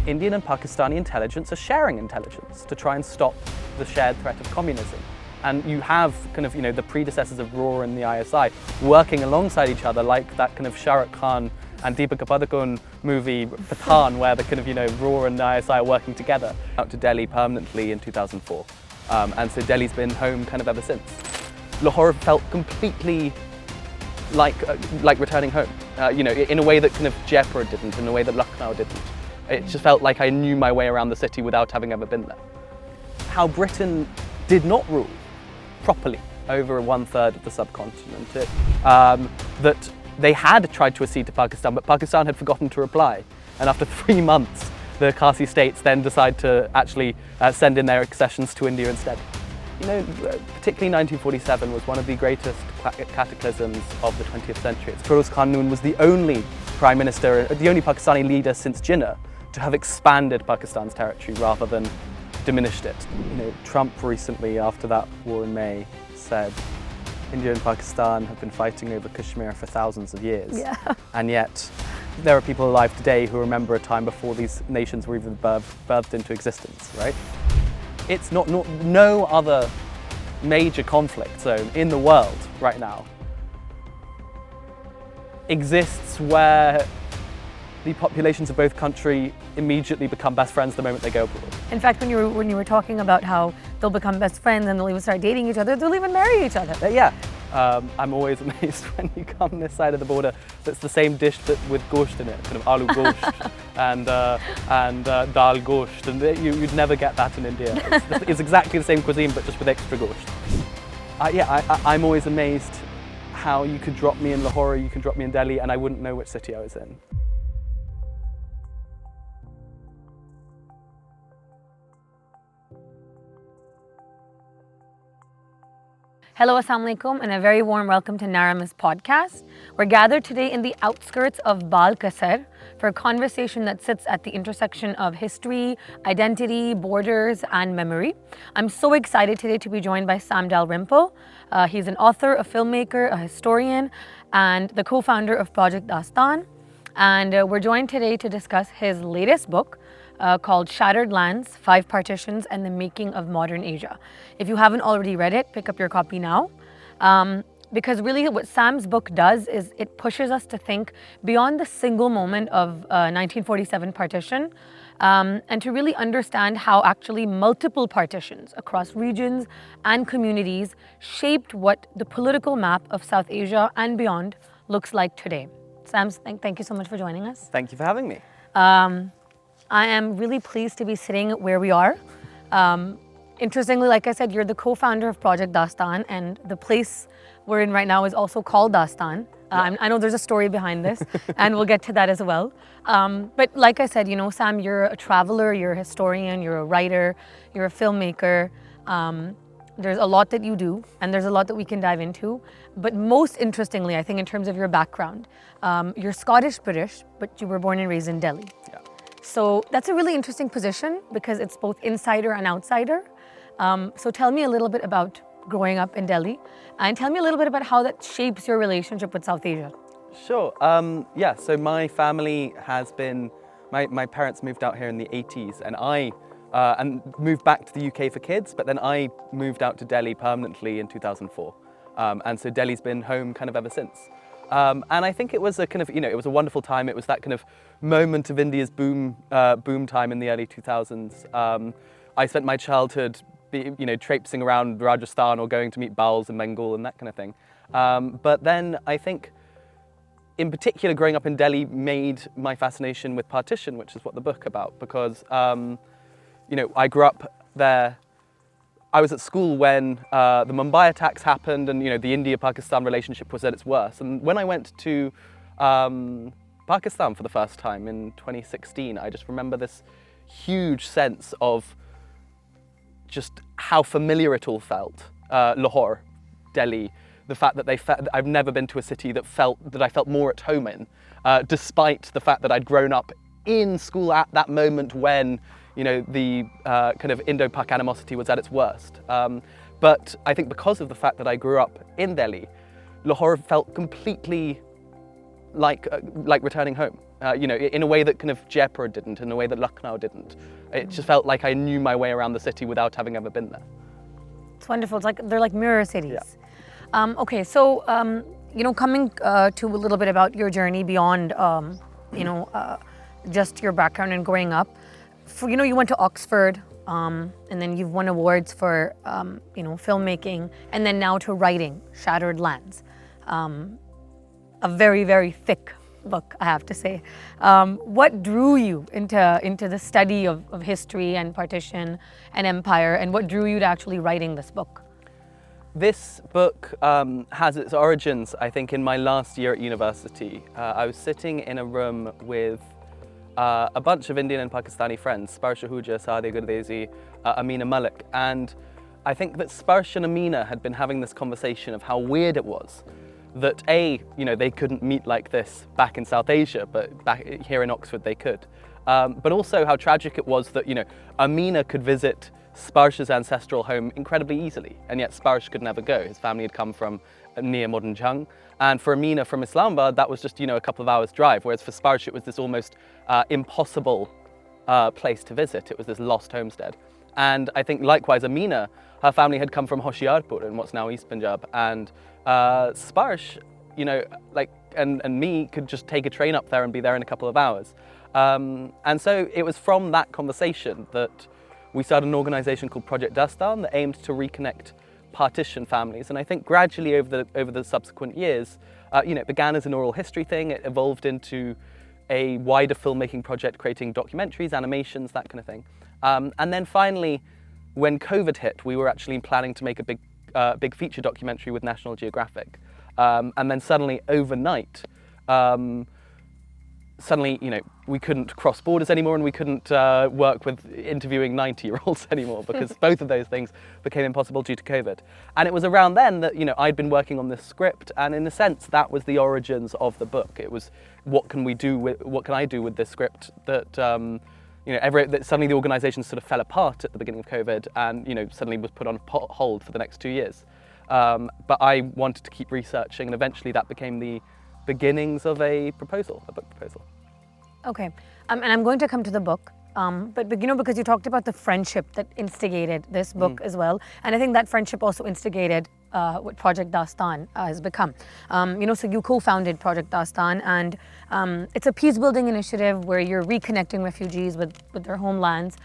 Indian and Pakistani intelligence are sharing intelligence to try and stop the shared threat of communism. And you have kind of, the predecessors of RAW and the ISI working alongside each other, like that kind of Shah Rukh Khan and Deepika Padukone movie Pathan, where the kind of, RAW and the ISI are working together. Out to Delhi permanently in 2004. And so Delhi's been home kind of ever since. Lahore felt completely like returning home, in a way that kind of Jaipur didn't, in a way that Lucknow didn't. It just felt like I knew my way around the city without having ever been there. How Britain did not rule properly over 1/3 of the subcontinent. That they had tried to accede to Pakistan, but Pakistan had forgotten to reply. And after 3 months, the Khasi states then decide to actually send in their accessions to India instead. Particularly 1947 was one of the greatest cataclysms of the 20th century. Firoz Khan Noon was the only Prime Minister, the only Pakistani leader since Jinnah to have expanded Pakistan's territory rather than diminished it. Trump recently, after that war in May, said India and Pakistan have been fighting over Kashmir for thousands of years. Yeah. And yet there are people alive today who remember a time before these nations were even birthed into existence, right? It's no other major conflict zone in the world right now exists where the populations of both countries immediately become best friends the moment they go abroad. In fact, when you were talking about how they'll become best friends and they'll even start dating each other, they'll even marry each other. Yeah. I'm always amazed when you come this side of the border. It's the same dish but with gosht in it, kind of aloo gosht and dal gosht, and you'd never get that in India. It's exactly the same cuisine but just with extra gosht. I'm always amazed how you could drop me in Lahore, you could drop me in Delhi, and I wouldn't know which city I was in. Hello, Assalamu alaikum, and a very warm welcome to Narramus podcast. We're gathered today in the outskirts of Bal Kasar for a conversation that sits at the intersection of history, identity, borders, and memory. I'm so excited today to be joined by Sam Dalrymple. He's an author, a filmmaker, a historian, and the co-founder of Project Dastan. And we're joined today to discuss his latest book, called Shattered Lands, 5 Partitions and the Making of Modern Asia. If you haven't already read it, pick up your copy now. Because really what Sam's book does is it pushes us to think beyond the single moment of 1947 partition, and to really understand how actually multiple partitions across regions and communities shaped what the political map of South Asia and beyond looks like today. Sam, thank you so much for joining us. Thank you for having me. I am really pleased to be sitting where we are. Interestingly, like I said, you're the co-founder of Project Dastan, and the place we're in right now is also called Dastan. I know there's a story behind this, and we'll get to that as well. But like I said, Sam, you're a traveler, you're a historian, you're a writer, you're a filmmaker. There's a lot that you do, and there's a lot that we can dive into. But most interestingly, I think in terms of your background, you're Scottish-British, but you were born and raised in Delhi. Yeah. So that's a really interesting position because it's both insider and outsider. So tell me a little bit about growing up in Delhi, and tell me a little bit about how that shapes your relationship with South Asia. Sure. So my family has been, my parents moved out here in the 80s, and I moved back to the UK for kids, but then I moved out to Delhi permanently in 2004. And so Delhi's been home kind of ever since. And I think it was a kind of, it was a wonderful time. It was that kind of moment of India's boom time in the early 2000s. I spent my childhood, traipsing around Rajasthan or going to meet Bals in Bengal and that kind of thing. But then I think, in particular, growing up in Delhi made my fascination with Partition, which is what the book about, because, I grew up there. I was at school when the Mumbai attacks happened and, the India-Pakistan relationship was at its worst. And when I went to Pakistan for the first time in 2016, I just remember this huge sense of just how familiar it all felt. Lahore, Delhi, the fact that I've never been to a city that I felt more at home in, despite the fact that I'd grown up in school at that moment when the kind of Indo-Pak animosity was at its worst. But I think because of the fact that I grew up in Delhi, Lahore felt completely like returning home. in a way that kind of Jaipur didn't, in a way that Lucknow didn't. It just felt like I knew my way around the city without having ever been there. It's wonderful. It's like they're like mirror cities. Yeah. Okay, so coming to a little bit about your journey beyond just your background and growing up. You went to Oxford, and then you've won awards for filmmaking, and then now to writing Shattered Lands, a very, very thick book, I have to say. What drew you into the study of history and partition and empire, and what drew you to actually writing this book? This book has its origins, I think, in my last year at university. I was sitting in a room with a bunch of Indian and Pakistani friends, Sparsh Ahuja, Saade Gurdesi, Amina Malik, and I think that Sparsh and Amina had been having this conversation of how weird it was that they couldn't meet like this back in South Asia, but back here in Oxford they could. But also how tragic it was that, Amina could visit Sparsh's ancestral home incredibly easily, and yet Sparsh could never go. His family had come from near modern Jhang, and for Amina from Islamabad, that was just, a couple of hours drive, whereas for Sparsh it was this almost impossible place to visit. It was this lost homestead. And I think likewise Amina, her family had come from Hoshiarpur in what's now East Punjab, and Sparsh, and me could just take a train up there and be there in a couple of hours. And so it was from that conversation that we started an organization called Project Dastan that aimed to reconnect partition families. And I think gradually over the subsequent years, it began as an oral history thing. It evolved into a wider filmmaking project, creating documentaries, animations, that kind of thing. And then finally, when COVID hit, we were actually planning to make a big feature documentary with National Geographic. And then suddenly, overnight, we couldn't cross borders anymore, and we couldn't work with interviewing 90-year-olds anymore, because both of those things became impossible due to COVID. And it was around then that I'd been working on this script, and in a sense that was the origins of the book. It was what can I do with this script that that suddenly the organisation sort of fell apart at the beginning of COVID, and suddenly was put on hold for the next 2 years. But I wanted to keep researching, and eventually that became the beginnings of a book proposal. Okay, and I'm going to come to the book, but because you talked about the friendship that instigated this book as well, and I think that friendship also instigated what Project Dastan has become. So you co-founded Project Dastan, and it's a peace-building initiative where you're reconnecting refugees with their homelands.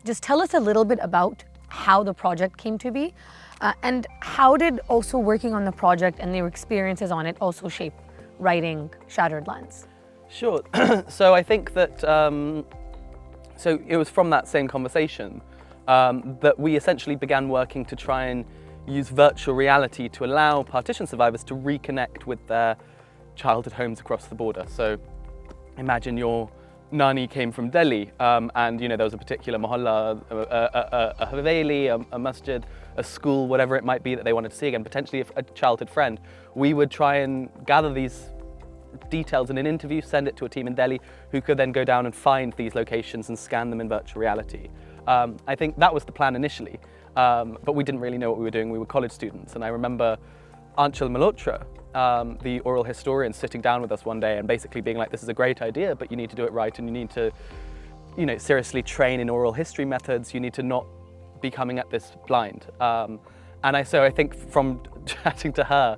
Just tell us a little bit about how the project came to be, and how did also working on the project and your experiences on it also shape writing Shattered Lands? Sure. So I think that so it was from that same conversation that we essentially began working to try and use virtual reality to allow partition survivors to reconnect with their childhood homes across the border. So imagine your nani came from Delhi, and there was a particular mohalla, a haveli, a masjid, a school, whatever it might be that they wanted to see again, potentially a childhood friend. We would try and gather these details in an interview, send it to a team in Delhi who could then go down and find these locations and scan them in virtual reality. I think that was the plan initially, but we didn't really know what we were doing. We were college students, and I remember Anchal Malhotra, the oral historian, sitting down with us one day and basically being like, this is a great idea, but you need to do it right, and you need to seriously train in oral history methods. You need to not be coming at this blind. So I think from chatting to her,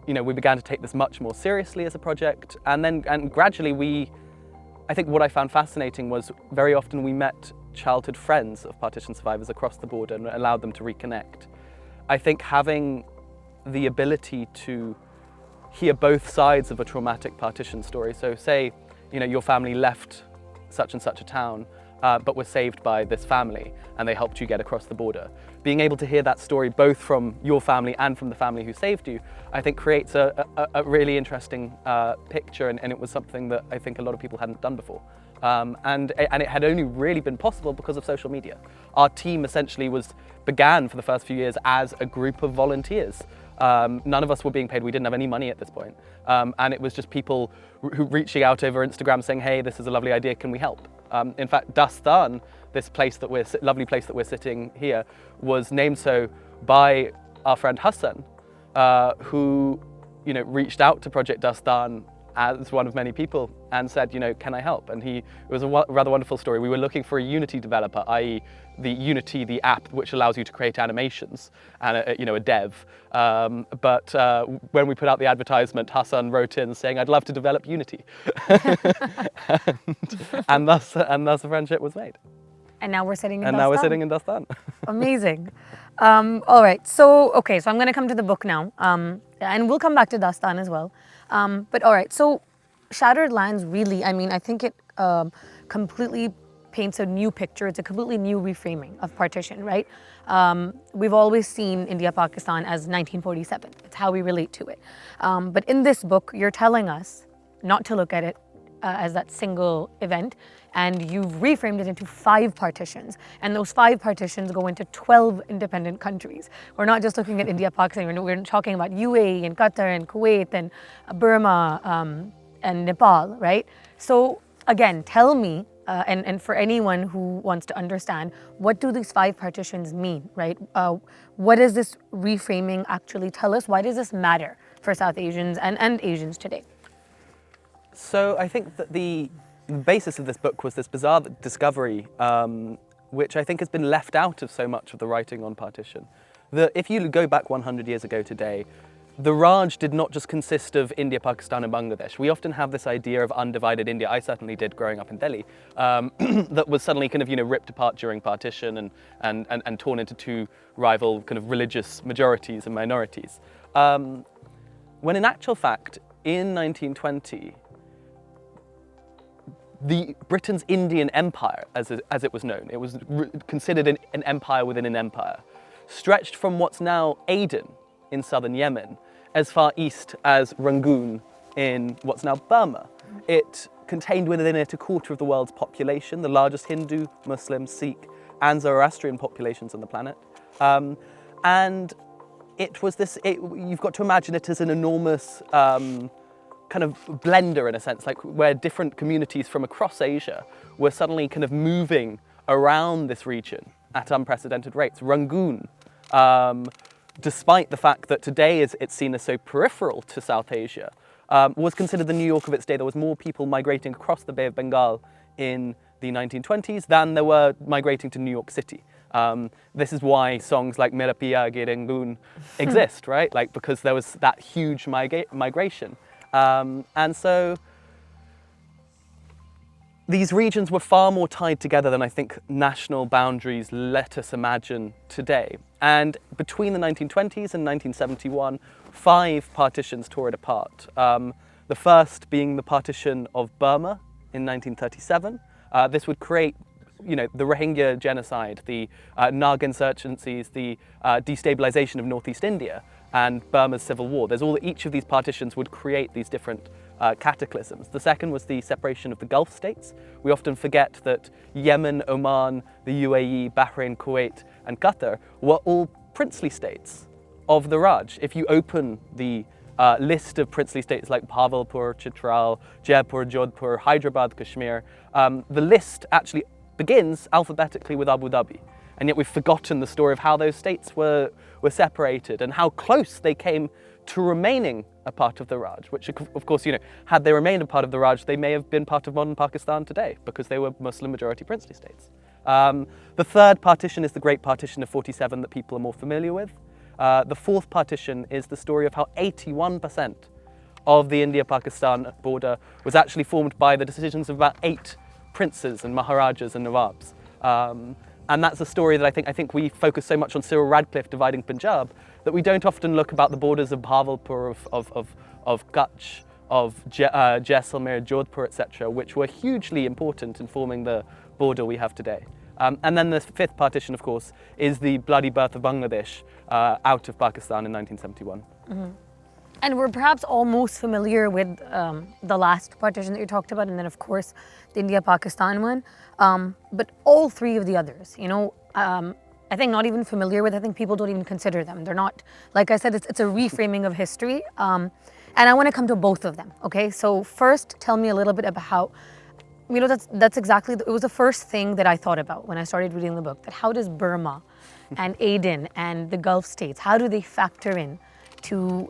we began to take this much more seriously as a project, and gradually I think what I found fascinating was very often we met childhood friends of partition survivors across the border and allowed them to reconnect. I think having the ability to hear both sides of a traumatic partition story, so say your family left such and such a town, but were saved by this family and they helped you get across the border. Being able to hear that story both from your family and from the family who saved you, I think creates a really interesting picture, and it was something that I think a lot of people hadn't done before. And it had only really been possible because of social media. Our team essentially began for the first few years as a group of volunteers. None of us were being paid. We didn't have any money at this point. And it was just people who reaching out over Instagram saying, hey, this is a lovely idea, can we help? In fact, Dastan, this lovely place that we're sitting here, was named so by our friend Hassan, who reached out to Project Dastan as one of many people and said, can I help? And it was a rather wonderful story. We were looking for a Unity developer, i.e. the Unity, the app which allows you to create animations, and a dev. But when we put out the advertisement, Hassan wrote in saying, I'd love to develop Unity. and thus the friendship was made. And now we're sitting in Dastan. And now we're sitting in Dastan. Amazing. All right. So I'm going to come to the book now. And we'll come back to Dastan as well. But all right. So Shattered Lands really, I think it completely paints a new picture. It's a completely new reframing of partition, right? We've always seen India-Pakistan as 1947. It's how we relate to it. But in this book, you're telling us not to look at it as that single event, and you've reframed it into 5 partitions, and those 5 partitions go into 12 independent countries. We're not just looking at India, Pakistan, we're talking about UAE and Qatar and Kuwait and Burma and Nepal, right? So again, tell me, and for anyone who wants to understand, what do these 5 partitions mean, right? What does this reframing actually tell us? Why does this matter for South Asians and Asians today? So I think that the basis of this book was this bizarre discovery, which I think has been left out of so much of the writing on partition. That if you go back 100 years ago today, the Raj did not just consist of India, Pakistan and Bangladesh. We often have this idea of undivided India, I certainly did growing up in Delhi, that was suddenly kind of ripped apart during partition and torn into 2 rival kind of religious majorities and minorities. When in actual fact, in 1920, Britain's Indian Empire, as it was known, it was considered an empire within an empire, stretched from what's now Aden in southern Yemen, as far east as Rangoon in what's now Burma. It contained within it a quarter of the world's population, the largest Hindu, Muslim, Sikh, and Zoroastrian populations on the planet. And it was you've got to imagine it as an enormous kind of blender in a sense, like where different communities from across Asia were suddenly kind of moving around this region at unprecedented rates. Rangoon, despite the fact that today it's seen as so peripheral to South Asia, was considered the New York of its day. There was more people migrating across the Bay of Bengal in the 1920s than there were migrating to New York City. This is why songs like Mera Piya Ge Rangoon exist, right? Like, because there was that huge migration. And so these regions were far more tied together than I think national boundaries let us imagine today. And between the 1920s and 1971, 5 partitions tore it apart. The first being the partition of Burma in 1937. This would create the Rohingya genocide, the Naga insurgencies, the destabilization of northeast India, and Burma's civil war. Each of these partitions would create these different cataclysms. The second was the separation of the Gulf states. We often forget that Yemen, Oman, the UAE, Bahrain, Kuwait, and Qatar were all princely states of the Raj. If you open the list of princely states like Bhavalpur, Chitral, Jaipur, Jodhpur, Hyderabad, Kashmir, the list actually begins alphabetically with Abu Dhabi. And yet we've forgotten the story of how those states were separated and how close they came to remaining a part of the Raj, which of course, had they remained a part of the Raj, they may have been part of modern Pakistan today because they were Muslim majority princely states. The third partition is the Great Partition of 47 that people are more familiar with. The fourth partition is the story of how 81% of the India-Pakistan border was actually formed by the decisions of about 8 princes and maharajas and nawabs. And that's a story that I think we focus so much on Cyril Radcliffe dividing Punjab that we don't often look about the borders of Bhavalpur, of Kutch, of Jaisalmer, Jodhpur, etc., which were hugely important in forming the border we have today. And then the fifth partition, of course, is the bloody birth of Bangladesh out of Pakistan in 1971. Mm-hmm. And we're perhaps all most familiar with the last partition that you talked about, and then of course the India-Pakistan one. But all 3 of the others, I think not even familiar with. I think people don't even consider them. They're not, like I said, it's a reframing of history. And I want to come to both of them. Okay, so first, tell me a little bit about how. That's exactly. It was the first thing that I thought about when I started reading the book. That how does Burma, and Aden, and the Gulf states, how do they factor in to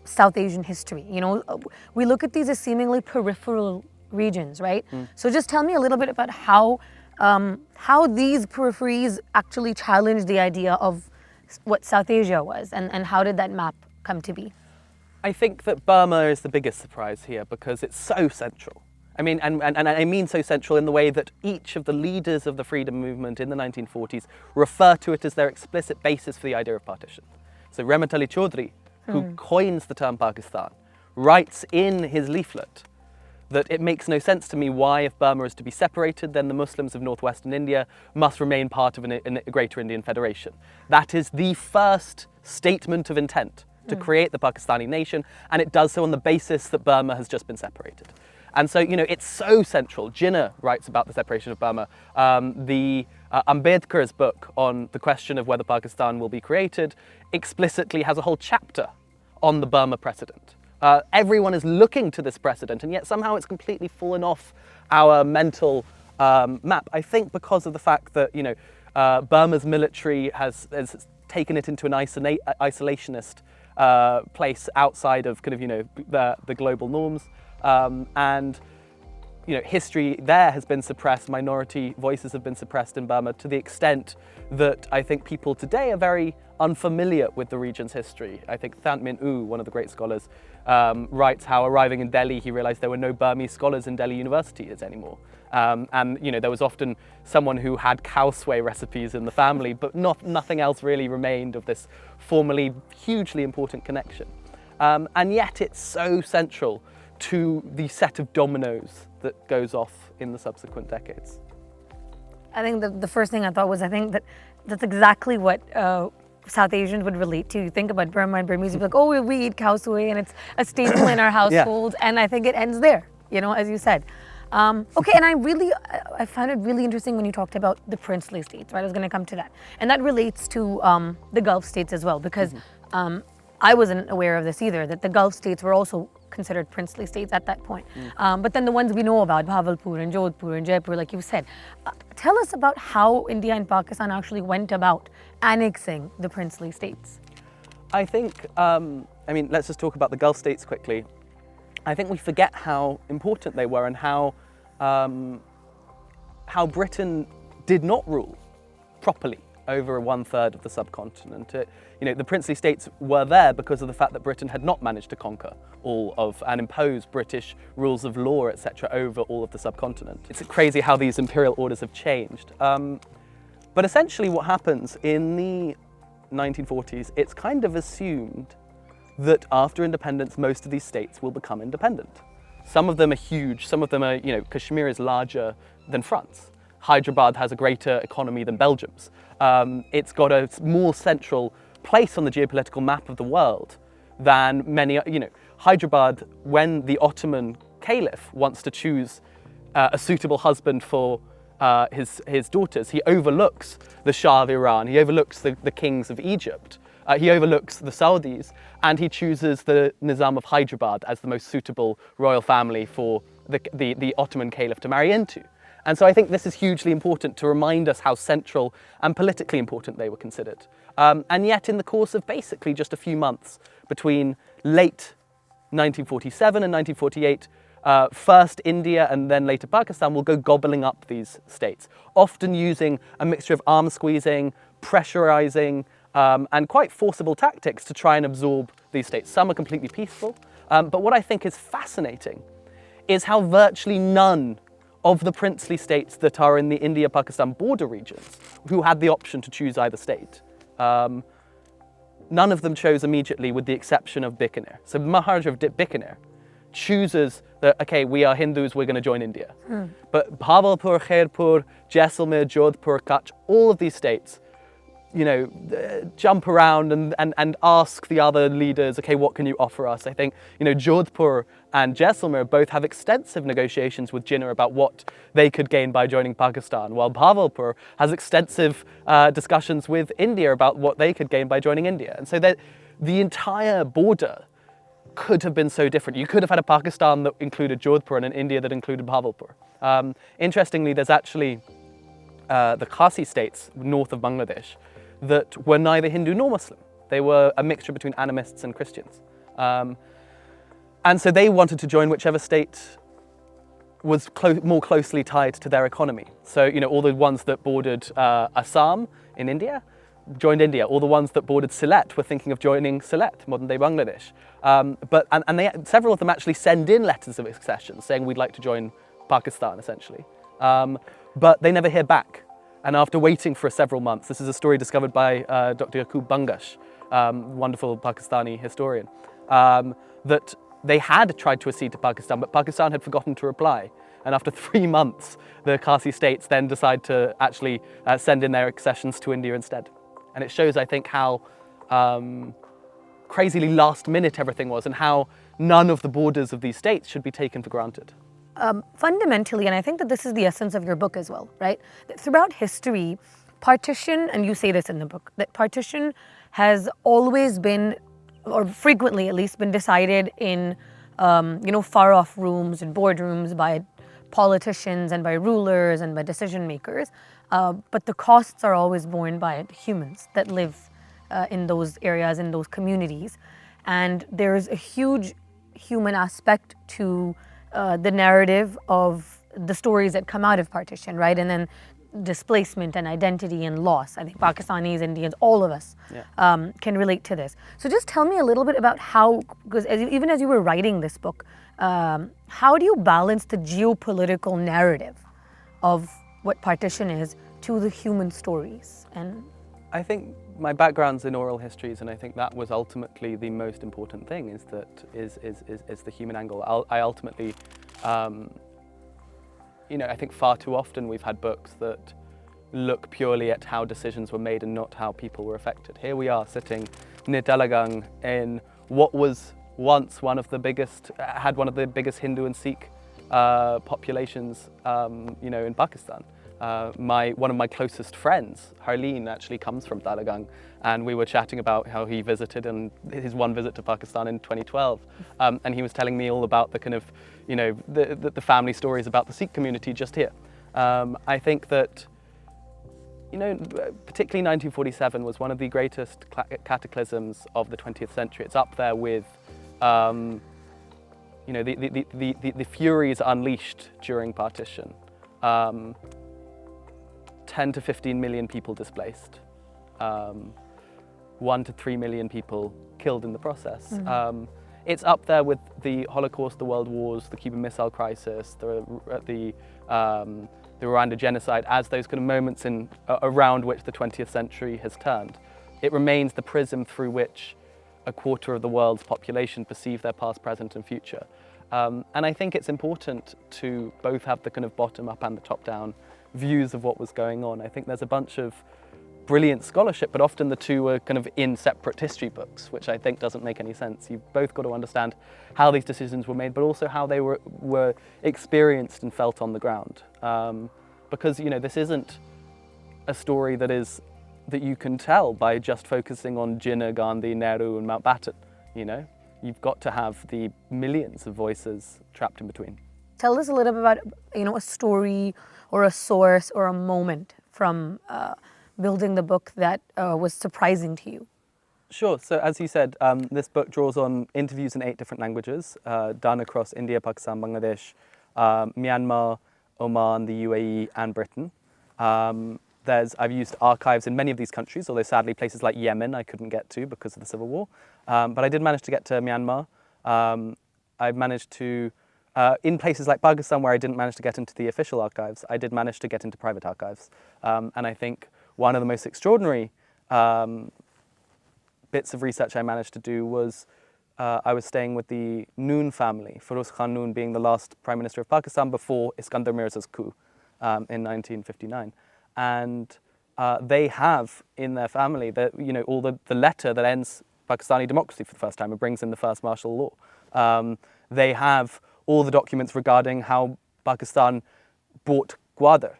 South Asian history. You know, we look at these as seemingly peripheral regions, right? So just tell me a little bit about how these peripheries actually challenged the idea of what South Asia was, and how did that map come to be? I think that Burma is the biggest surprise here because it's so central. I mean, and I mean so central in the way that each of the leaders of the freedom movement in the 1940s refer to it as their explicit basis for the idea of partition. So Rematali Chaudhry, who coins the term Pakistan, writes in his leaflet that it makes no sense to me why, if Burma is to be separated, then the Muslims of northwestern India must remain part of a greater Indian federation. That is the first statement of intent to create the Pakistani nation, and it does so on the basis that Burma has just been separated. And so, you know, it's so central. Jinnah writes about the separation of Burma. Ambedkar's book on the question of whether Pakistan will be created explicitly has a whole chapter on the Burma precedent. Everyone is looking to this precedent, and yet somehow it's completely fallen off our mental map. I think because of the fact that, you know, Burma's military has taken it into an isolationist place outside of kind of, you know, the global norms. And, you know, history there has been suppressed, minority voices have been suppressed in Burma to the extent that I think people today are very unfamiliar with the region's history. I think Thant Min Oo, one of the great scholars, writes how arriving in Delhi, he realized there were no Burmese scholars in Delhi universities anymore. And, you know, there was often someone who had cow sway recipes in the family, but nothing else really remained of this formerly hugely important connection. And yet it's so central to the set of dominoes that goes off in the subsequent decades. I think the first thing I thought was, I think that's exactly what South Asians would relate to. You think about Burma and Burmese, you'd be like, oh, we eat cow soy and it's a staple in our household. Yeah. And I think it ends there, you know, as you said. Okay, and I found it really interesting when you talked about the princely states, right? I was going to come to that. And that relates to the Gulf states as well, because I wasn't aware of this either, that the Gulf states were also considered princely states at that point. But then the ones we know about, Bhavalpur and Jodhpur and Jaipur, like you said. Tell us about how India and Pakistan actually went about annexing the princely states. I think, I mean, let's just talk about the Gulf states quickly. I think we forget how important they were and how Britain did not rule properly over 1/3 of the subcontinent. You know, the princely states were there because of the fact that Britain had not managed to conquer all of and impose British rules of law, etc., over all of the subcontinent. It's crazy how these imperial orders have changed. But essentially what happens in the 1940s, it's kind of assumed that after independence, most of these states will become independent. Some of them are huge, some of them are, you know, Kashmir is larger than France. Hyderabad has a greater economy than Belgium's. It's got a more central place on the geopolitical map of the world than many, you know, Hyderabad, when the Ottoman Caliph wants to choose a suitable husband for his daughters, he overlooks the Shah of Iran, he overlooks the kings of Egypt, he overlooks the Saudis, and he chooses the Nizam of Hyderabad as the most suitable royal family for the Ottoman Caliph to marry into. And so I think this is hugely important to remind us how central and politically important they were considered. And yet in the course of basically just a few months between late 1947 and 1948, first India and then later Pakistan will go gobbling up these states, often using a mixture of arm squeezing, pressurizing, and quite forcible tactics to try and absorb these states. Some are completely peaceful, but what I think is fascinating is how virtually none of the princely states that are in the India-Pakistan border regions, who had the option to choose either state, none of them chose immediately, with the exception of Bikaner. So Maharaja of Bikaner chooses that, okay, we are Hindus, we're going to join India. But Bhavalpur, Khairpur, Jaisalmer, Jodhpur, Kutch, all of these states, you know, jump around and ask the other leaders, okay, what can you offer us? I think, you know, Jodhpur and Jaisalmer both have extensive negotiations with Jinnah about what they could gain by joining Pakistan, while Bhavalpur has extensive discussions with India about what they could gain by joining India. And so that the entire border could have been so different. You could have had a Pakistan that included Jodhpur and an India that included Bhavalpur. Interestingly, there's actually the Khasi states north of Bangladesh that were neither Hindu nor Muslim. They were a mixture between animists and Christians. And so they wanted to join whichever state was more closely tied to their economy. So, all the ones that bordered Assam in India joined India. All the ones that bordered Sylhet were thinking of joining Sylhet, modern-day Bangladesh. Several of them actually send in letters of accession saying we'd like to join Pakistan, essentially. But they never hear back. And after waiting for several months, this is a story discovered by Dr. Yaqub Bangash, wonderful Pakistani historian, that they had tried to accede to Pakistan, but Pakistan had forgotten to reply. And after 3 months, the Khasi states then decide to actually send in their accessions to India instead. And it shows, I think, how crazily last minute everything was and how none of the borders of these states should be taken for granted. Fundamentally, and I think that this is the essence of your book as well, right? Throughout history, partition, and you say this in the book, that partition has always been, or frequently at least, been decided in, far-off rooms and boardrooms by politicians and by rulers and by decision makers. But the costs are always borne by humans that live in those areas, in those communities. And there's a huge human aspect to the narrative of the stories that come out of partition, right? And then displacement and identity and loss. I think Pakistanis, Indians, all of us can relate to this. So just tell me a little bit about how, because even as you were writing this book, how do you balance the geopolitical narrative of what partition is to the human stories? And I think my background's in oral histories, and I think that was ultimately the most important thing, is the human angle. I ultimately, I think far too often we've had books that look purely at how decisions were made and not how people were affected. Here we are sitting near Dalagang in what was once one of the biggest Hindu and Sikh populations, in Pakistan. One of my closest friends, Harleen, actually comes from Dalagang, and we were chatting about how he visited and his one visit to Pakistan in 2012, and he was telling me all about the kind of, the family stories about the Sikh community just here. I think that, particularly 1947 was one of the greatest cataclysms of the 20th century. It's up there with, the furies unleashed during partition. 10 to 15 million people displaced, 1 to 3 million people killed in the process. Mm-hmm. It's up there with the Holocaust, the World Wars, the Cuban Missile Crisis, the Rwanda genocide, as those kind of moments around which the 20th century has turned. It remains the prism through which a quarter of the world's population perceive their past, present, and future. And I think it's important to both have the kind of bottom-up and the top-down views of what was going on. I think there's a bunch of brilliant scholarship, but often the two are kind of in separate history books, which I think doesn't make any sense. You've both got to understand how these decisions were made, but also how they were experienced and felt on the ground. Because, this isn't a story that you can tell by just focusing on Jinnah, Gandhi, Nehru, and Mountbatten, You've got to have the millions of voices trapped in between. Tell us a little bit about, a story or a source or a moment from building the book that was surprising to you. Sure. So as you said, this book draws on interviews in 8 different languages, done across India, Pakistan, Bangladesh, Myanmar, Oman, the UAE, and Britain. I've used archives in many of these countries, although sadly places like Yemen I couldn't get to because of the civil war. But I did manage to get to Myanmar. I've managed to, in places like Pakistan where I didn't manage to get into the official archives, I did manage to get into private archives. And I think one of the most extraordinary bits of research I managed to do was I was staying with the Noon family, Firuz Khan Noon being the last Prime Minister of Pakistan before Iskandar Mirza's coup in 1959. And they have in their family all the letter that ends Pakistani democracy for the first time and brings in the first martial law. They have all the documents regarding how Pakistan bought Gwadar,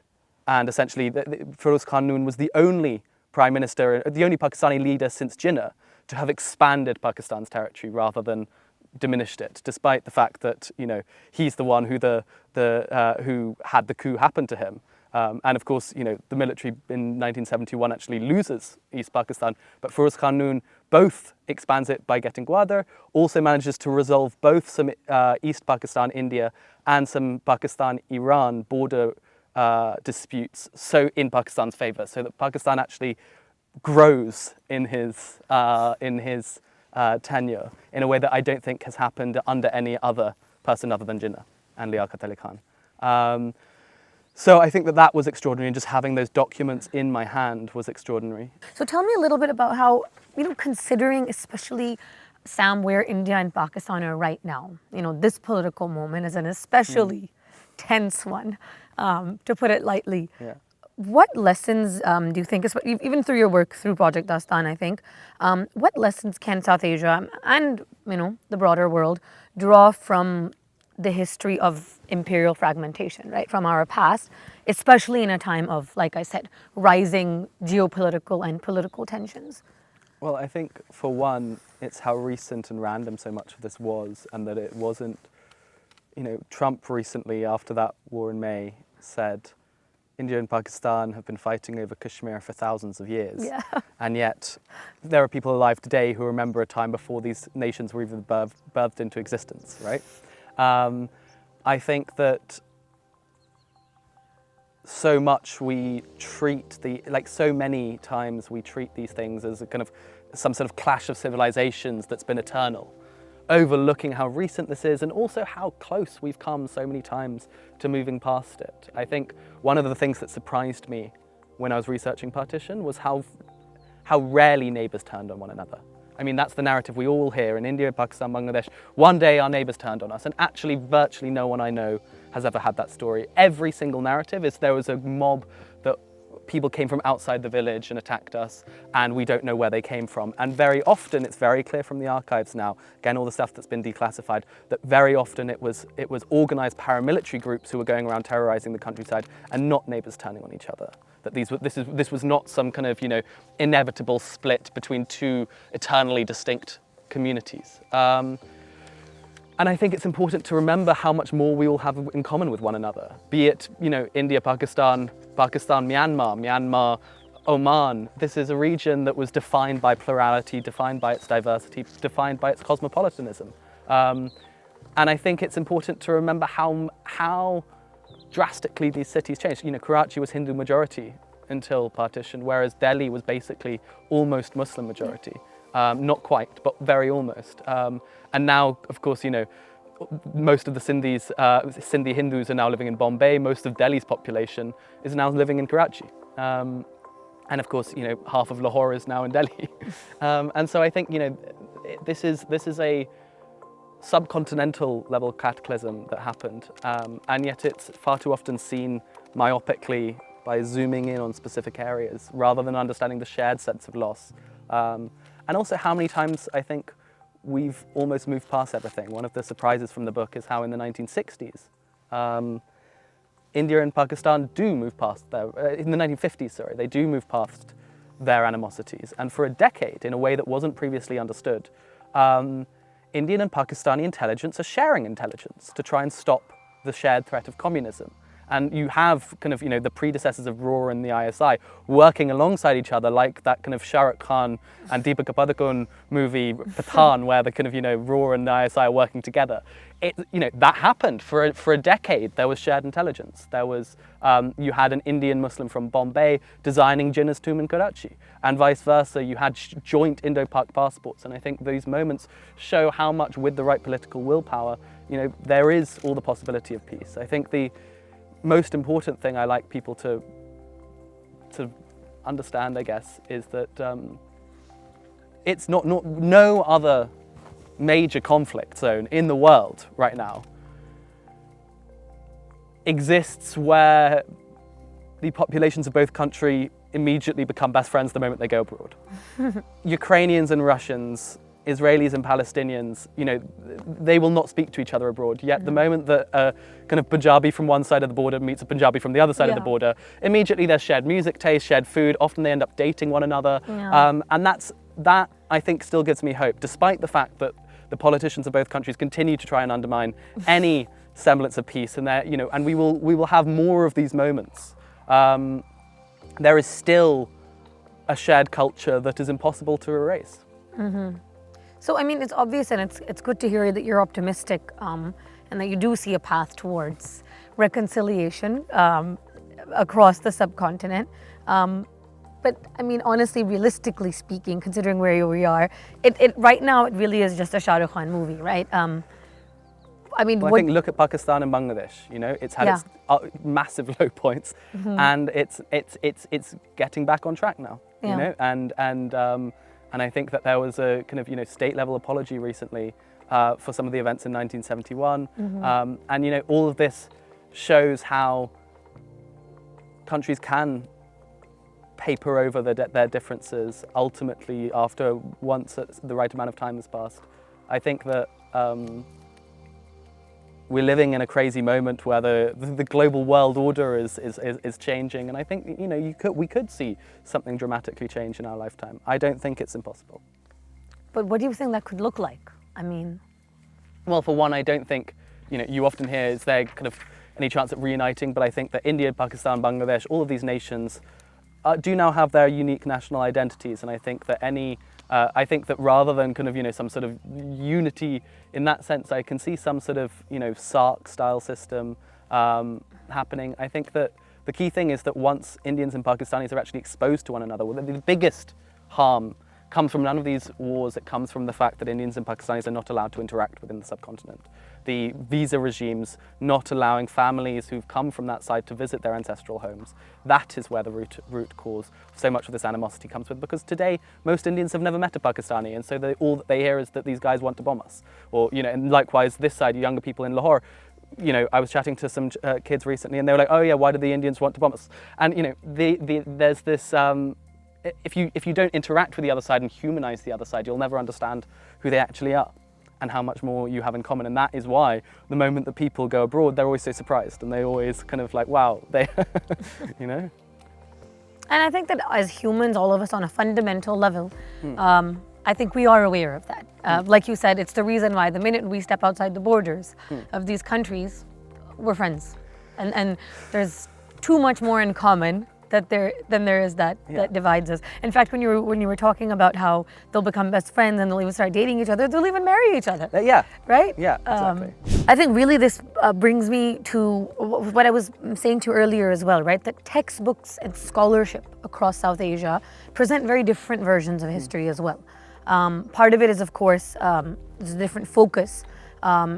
and essentially Firuz Khan Noon was the only Prime Minister, the only Pakistani leader since Jinnah to have expanded Pakistan's territory rather than diminished it, despite the fact that he's the one who who had the coup happen to him. And of course, the military in 1971 actually loses East Pakistan, but Firuz Khan Noon both expands it by getting Gwadar, also manages to resolve both some East Pakistan, India, and some Pakistan-Iran border disputes, so in Pakistan's favour, so that Pakistan actually grows in his tenure in a way that I don't think has happened under any other person other than Jinnah and Liaquat Ali Khan. So I think that was extraordinary, and just having those documents in my hand was extraordinary. So tell me a little bit about how, considering especially, Sam, where India and Pakistan are right now, this political moment is an especially tense one, to put it lightly. Yeah. What lessons do you think, even through your work through Project Dastan, I think, what lessons can South Asia and, the broader world draw from the history of imperial fragmentation, right, from our past, especially in a time of, like I said, rising geopolitical and political tensions? Well, I think, for one, it's how recent and random so much of this was, and that it wasn't, Trump recently, after that war in May, said, India and Pakistan have been fighting over Kashmir for thousands of years. Yeah. And yet, there are people alive today who remember a time before these nations were even birthed into existence, right? I think that so much we treat so many times we treat these things as a kind of some sort of clash of civilizations that's been eternal, overlooking how recent this is and also how close we've come so many times to moving past it. I think one of the things that surprised me when I was researching Partition was how rarely neighbours turned on one another. I mean, that's the narrative we all hear in India, Pakistan, Bangladesh. One day our neighbours turned on us, and actually virtually no one I know has ever had that story. Every single narrative is there was a mob that people came from outside the village and attacked us, and we don't know where they came from. And very often, it's very clear from the archives now, again, all the stuff that's been declassified, that very often it was organised paramilitary groups who were going around terrorising the countryside and not neighbours turning on each other. That this was not some kind of, inevitable split between two eternally distinct communities. And I think it's important to remember how much more we all have in common with one another. Be it, India, Pakistan, Myanmar, Myanmar, Oman. This is a region that was defined by plurality, defined by its diversity, defined by its cosmopolitanism. And I think it's important to remember how drastically these cities changed. Karachi was Hindu majority until partition, whereas Delhi was basically almost Muslim majority. Not quite, but very almost. And now, of course, most of the Sindhi Hindus are now living in Bombay. Most of Delhi's population is now living in Karachi. And of course, half of Lahore is now in Delhi. And so I think, this is a subcontinental level cataclysm that happened. And yet it's far too often seen myopically by zooming in on specific areas rather than understanding the shared sense of loss. And also how many times I think we've almost moved past everything. One of the surprises from the book is how in the 1960s, India and Pakistan do move past in the 1950s, sorry, they do move past their animosities. And for a decade, in a way that wasn't previously understood, Indian and Pakistani intelligence are sharing intelligence to try and stop the shared threat of communism. And you have kind of, the predecessors of RAW and the ISI working alongside each other, like that kind of Shah Rukh Khan and Deepika Padukone movie, Pathan, where the kind of, RAW and the ISI are working together. That happened for a decade. There was shared intelligence. There was, you had an Indian Muslim from Bombay designing Jinnah's tomb in Karachi, and vice versa. You had joint Indo-Pak passports. And I think these moments show how much, with the right political willpower, there is all the possibility of peace. I think the most important thing I like people to understand, I guess, is that it's no other major conflict zone in the world right now exists where the populations of both countries immediately become best friends the moment they go abroad. Ukrainians and Russians, Israelis and Palestinians, they will not speak to each other abroad. Yet the moment that a kind of Punjabi from one side of the border meets a Punjabi from the other side of the border, immediately there's shared music taste, shared food. Often they end up dating one another. Yeah. And that I think still gives me hope, despite the fact that the politicians of both countries continue to try and undermine any semblance of peace. And and we will have more of these moments. There is still a shared culture that is impossible to erase. So, I mean, it's obvious and it's good to hear that you're optimistic and that you do see a path towards reconciliation across the subcontinent. But I mean, honestly, realistically speaking, considering where we are, it right now it really is just a Shah Rukh Khan movie, right? I mean, Well, I think look at Pakistan and Bangladesh. You know, it's had its massive low points, and it's getting back on track now. You know, and I think that there was a kind of state level apology recently for some of the events in 1971, and all of this shows how countries can paper over their differences ultimately once the right amount of time has passed. I think that we're living in a crazy moment where the global world order is changing, and I think we could see something dramatically change in our lifetime. I don't think it's impossible. But what do you think that could look like? I mean, well, for one, I don't think you often hear is there kind of any chance at reuniting, but I think that India, Pakistan, Bangladesh, all of these nations do now have their unique national identities, and I think that I think that rather than kind of some sort of unity in that sense, I can see some sort of SARC style system happening. I think that the key thing is that once Indians and Pakistanis are actually exposed to one another, well, the biggest harm comes from none of these wars. It comes from the fact that Indians and Pakistanis are not allowed to interact within the subcontinent. The visa regimes not allowing families who've come from that side to visit their ancestral homes. That is where the root cause of so much of this animosity comes with, because today most Indians have never met a Pakistani, and so all that they hear is that these guys want to bomb us. Or, and likewise this side, younger people in Lahore, I was chatting to some kids recently and they were like, oh yeah, why do the Indians want to bomb us? And there's this, if you don't interact with the other side and humanize the other side, you'll never understand who they actually are and how much more you have in common. And that is why the moment that people go abroad, they're always so surprised and they always kind of like, wow, they, And I think that as humans, all of us on a fundamental level, I think we are aware of that. Like you said, it's the reason why the minute we step outside the borders of these countries, we're friends. And there's too much more in common than there is that divides us. In fact, when you were talking about how they'll become best friends and they'll even start dating each other, they'll even marry each other. Right? Yeah, exactly. I think really this brings me to what I was saying to you earlier as well, right? That textbooks and scholarship across South Asia present very different versions of history as well. Part of it is, of course, there's a different focus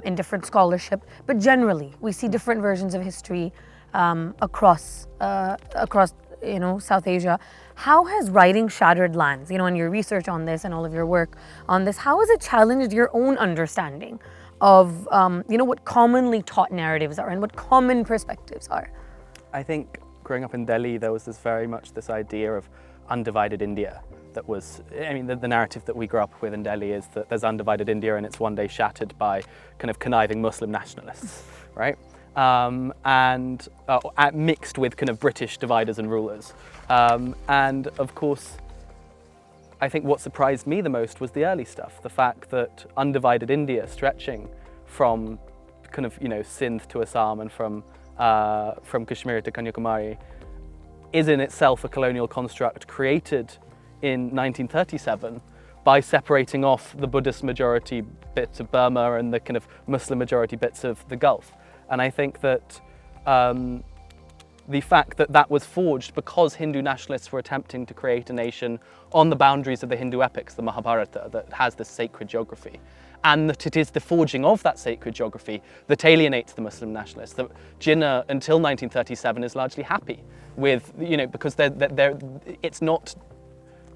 in different scholarship, but generally we see different versions of history across South Asia. How has writing Shattered Lands, and your research on this and all of your work on this, how has it challenged your own understanding of what commonly taught narratives are and what common perspectives are? I think growing up in Delhi, there was very much this idea of undivided India. That was, the narrative that we grew up with in Delhi is that there's undivided India and it's one day shattered by kind of conniving Muslim nationalists, right? And mixed with kind of British dividers and rulers. And of course, I think what surprised me the most was the early stuff. The fact that undivided India, stretching from kind of, Sindh to Assam and from Kashmir to Kanyakumari, is in itself a colonial construct created in 1937 by separating off the Buddhist majority bits of Burma and the kind of Muslim majority bits of the Gulf. And I think that the fact that that was forged because Hindu nationalists were attempting to create a nation on the boundaries of the Hindu epics, the Mahabharata, that has this sacred geography, and that it is the forging of that sacred geography that alienates the Muslim nationalists. That Jinnah, until 1937, is largely happy with, because it's not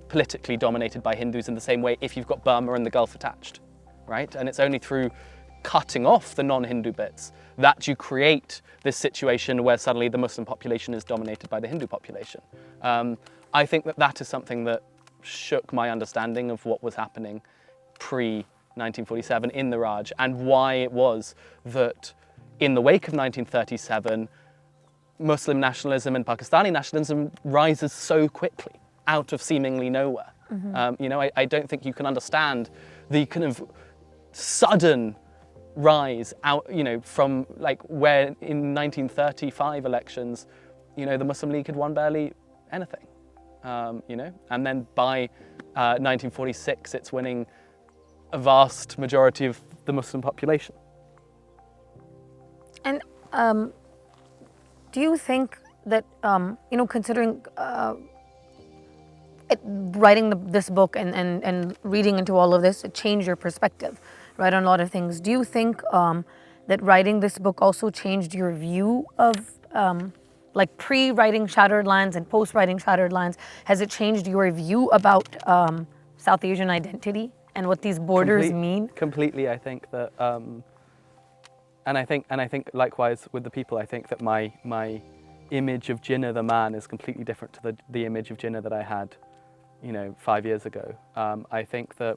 politically dominated by Hindus in the same way if you've got Burma and the Gulf attached, right? And it's only through cutting off the non-Hindu bits that you create this situation where suddenly the Muslim population is dominated by the Hindu population. I think that is something that shook my understanding of what was happening pre-1947 in the Raj, and why it was that in the wake of 1937, Muslim nationalism and Pakistani nationalism rises so quickly out of seemingly nowhere. I don't think you can understand the kind of sudden rise out, from like where in 1935 elections, the Muslim League had won barely anything, you know, and then by 1946 it's winning a vast majority of the Muslim population. And do you think that, you know, considering writing this book and reading into all of this, it changed your perspective, right, on a lot of things. Do you think that writing this book also changed your view of, like, pre-writing Shattered Lands and post-writing Shattered Lands? Has it changed your view about South Asian identity and what these borders mean? Completely, I think that, and I think likewise with the people, I think that my image of Jinnah the man is completely different to the image of Jinnah that I had, you know, 5 years ago. I think that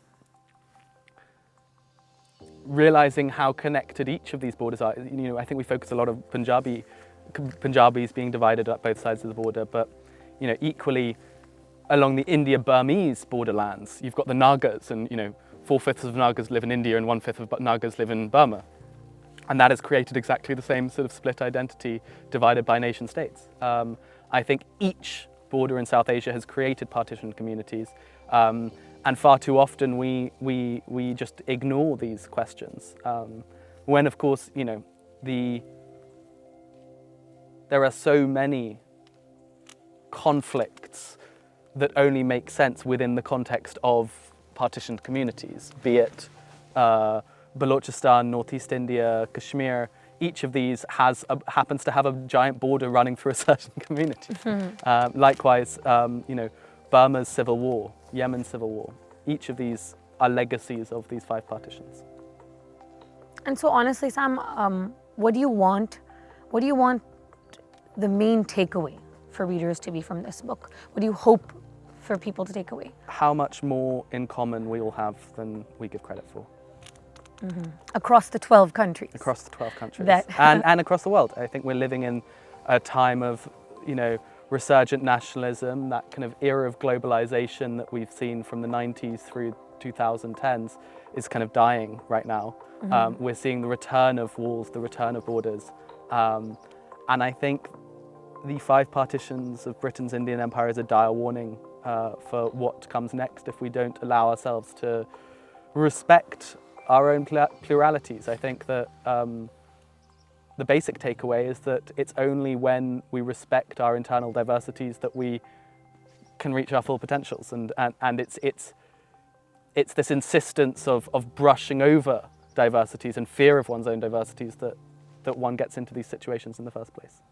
realizing how connected each of these borders are, you know, I think we focus a lot of Punjabis being divided up both sides of the border, but, you know, equally along the India-Burmese borderlands, you've got the Nagas, and, you know, 4/5 of Nagas live in India and 1/5 of Nagas live in Burma. And that has created exactly the same sort of split identity divided by nation states. I think each border in South Asia has created partitioned communities, and far too often we just ignore these questions. When, of course, you know, there are so many conflicts that only make sense within the context of partitioned communities, be it Balochistan, Northeast India, Kashmir. Each of these happens to have a giant border running through a certain community. Likewise, you know, Burma's civil war, Yemen's civil war. Each of these are legacies of these 5 partitions. And so, honestly, Sam, what do you want the main takeaway for readers to be from this book? What do you hope for people to take away? How much more in common we all have than we give credit for. Across the 12 countries. Across the 12 countries. And across the world. I think we're living in a time of, you know, resurgent nationalism, that kind of era of globalization that we've seen from the 90s through 2010s is kind of dying right now. We're seeing the return of walls, the return of borders. And I think the 5 partitions of Britain's Indian Empire is a dire warning for what comes next if we don't allow ourselves to respect our own pluralities. I think that the basic takeaway is that it's only when we respect our internal diversities that we can reach our full potentials, and it's this insistence of brushing over diversities and fear of one's own diversities that one gets into these situations in the first place.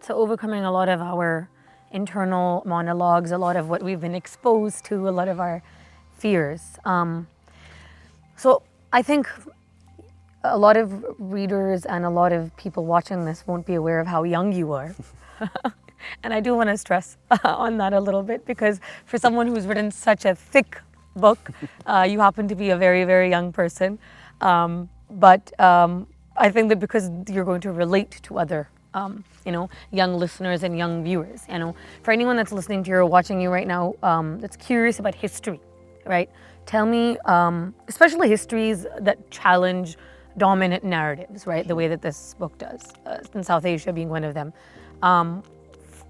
So overcoming a lot of our internal monologues, a lot of what we've been exposed to, a lot of our fears. So I think a lot of readers and a lot of people watching this won't be aware of how young you are. And I do want to stress on that a little bit, because for someone who's written such a thick book, you happen to be a very, very young person. But I think that because you're going to relate to other you know, young listeners and young viewers, you know, for anyone that's listening to you or watching you right now, that's curious about history, right? Tell me, especially histories that challenge dominant narratives, right? The way that this book does, in South Asia being one of them.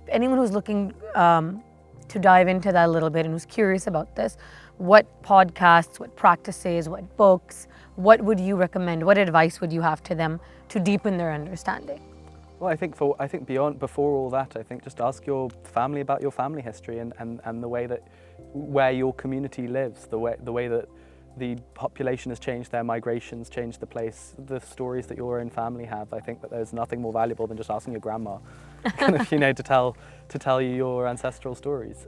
Anyone who's looking to dive into that a little bit and who's curious about this, what podcasts, what practices, what books, what would you recommend? What advice would you have to them to deepen their understanding? Well, I think before all that, I think just ask your family about your family history and the way that where your community lives, the way that the population has changed, their migrations changed the place, the stories that your own family have. I think that there's nothing more valuable than just asking your grandma, kind of, you know, to tell you your ancestral stories.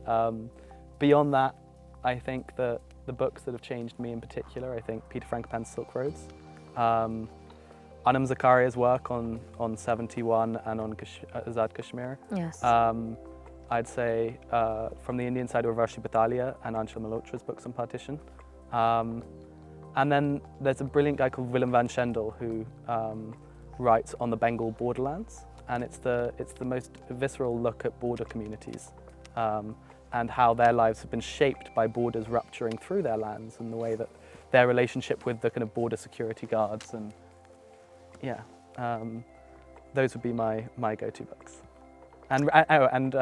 Beyond that, I think that the books that have changed me in particular, I think Peter Frankopan's Silk Roads, Anam Zakaria's work on 71 and on Azad Kashmir. Yes. I'd say from the Indian side, Urvashi Batalia and Anshul Malhotra's books on partition. And then there's a brilliant guy called Willem van Schendel who writes on the Bengal borderlands, and it's the most visceral look at border communities and how their lives have been shaped by borders rupturing through their lands, and the way that their relationship with the kind of border security guards, and yeah, those would be my go-to books. And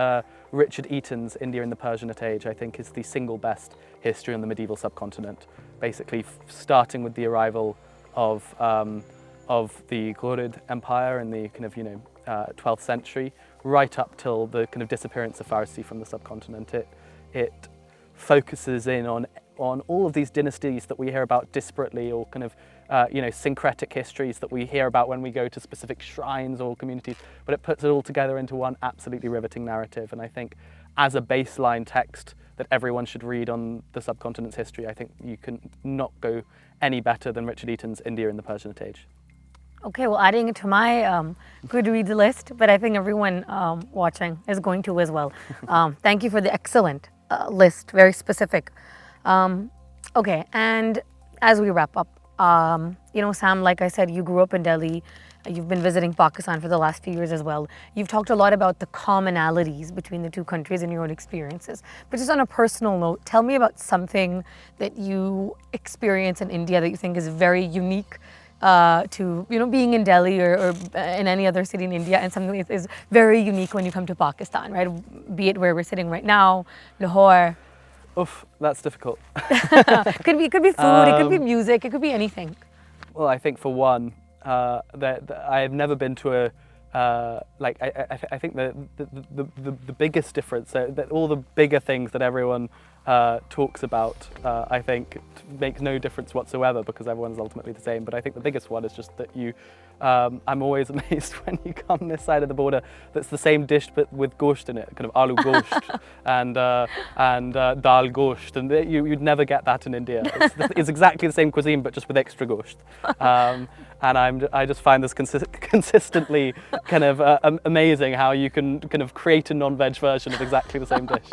Richard Eaton's India in the Persianate Age, I think, is the single best history on the medieval subcontinent. Basically, starting with the arrival of the Ghurid Empire in the kind of 12th century, right up till the kind of disappearance of Farsi from the subcontinent. It focuses in on all of these dynasties that we hear about disparately, or kind of syncretic histories that we hear about when we go to specific shrines or communities, but it puts it all together into one absolutely riveting narrative. And I think as a baseline text that everyone should read on the subcontinent's history, I think you can not go any better than Richard Eaton's India in the Persianate Age. Okay, well, adding it to my Goodreads list, but I think everyone watching is going to as well. Thank you for the excellent list, very specific. Okay, and as we wrap up, Sam, like I said, you grew up in Delhi. You've been visiting Pakistan for the last few years as well. You've talked a lot about the commonalities between the two countries and your own experiences. But just on a personal note, tell me about something that you experience in India that you think is very unique to being in Delhi or in any other city in India, and something that is very unique when you come to Pakistan, right? Be it where we're sitting right now, Lahore. Oof, that's difficult. Could be food, it could be music, it could be anything. Well, I think for one, I have never been to a I think the biggest difference, that all the bigger things that everyone talks about, I think makes no difference whatsoever, because everyone's ultimately the same. But I think the biggest one is just that I'm always amazed when you come this side of the border, that's the same dish but with gosht in it, kind of aloo gosht and dal gosht, and you'd never get that in India. It's exactly the same cuisine but just with extra gosht. And I just find this consistently kind of amazing how you can kind of create a non-veg version of exactly the same dish.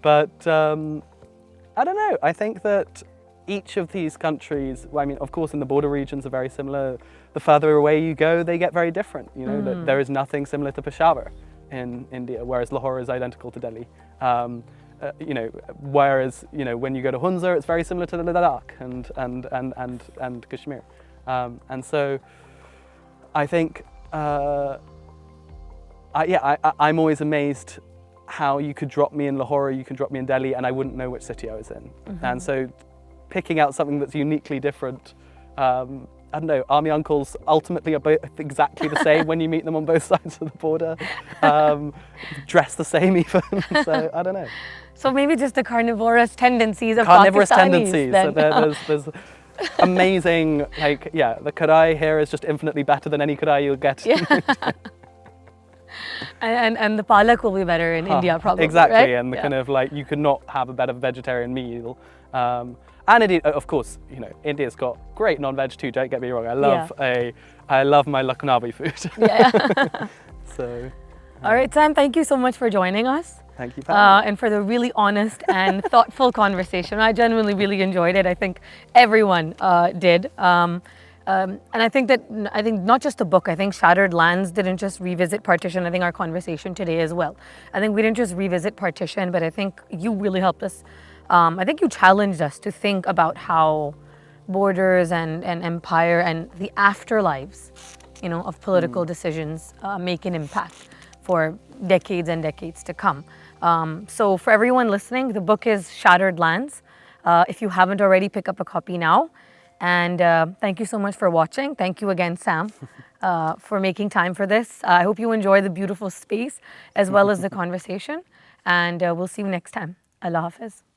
But I don't know, I think that each of these countries, I mean, of course, in the border regions are very similar. The further away you go, they get very different. There is nothing similar to Peshawar in India, whereas Lahore is identical to Delhi. Whereas when you go to Hunza, it's very similar to the Ladakh and Kashmir. And so I think, I'm always amazed how you could drop me in Lahore, you can drop me in Delhi, and I wouldn't know which city I was in. Mm-hmm. And so picking out something that's uniquely different, I don't know, army uncles ultimately are both exactly the same when you meet them on both sides of the border, dress the same even, so I don't know. So maybe just the carnivorous tendencies of Carnivorous Pakistanis, tendencies, then. so there's amazing, the kadai here is just infinitely better than any kadai you'll get. Yeah. And the palak will be better in India, probably. Exactly, right? and kind of you could not have a better vegetarian meal. And indeed, of course, India's got great non-veg too. Don't get me wrong. I love my Lucknowi food. Yeah. So. All right, Sam. Thank you so much for joining us. Thank you, Pam. And for the really honest and thoughtful conversation. I genuinely really enjoyed it. I think everyone did. And I think not just the book, I think Shattered Lands didn't just revisit Partition. I think our conversation today as well. I think we didn't just revisit Partition, but I think you really helped us. I think you challenged us to think about how borders and empire and the afterlives, of political decisions make an impact for decades and decades to come. So for everyone listening, the book is Shattered Lands. If you haven't already, pick up a copy now. And thank you so much for watching. Thank you again, Sam, for making time for this. I hope you enjoy the beautiful space as well as the conversation. And we'll see you next time. Allah Hafiz.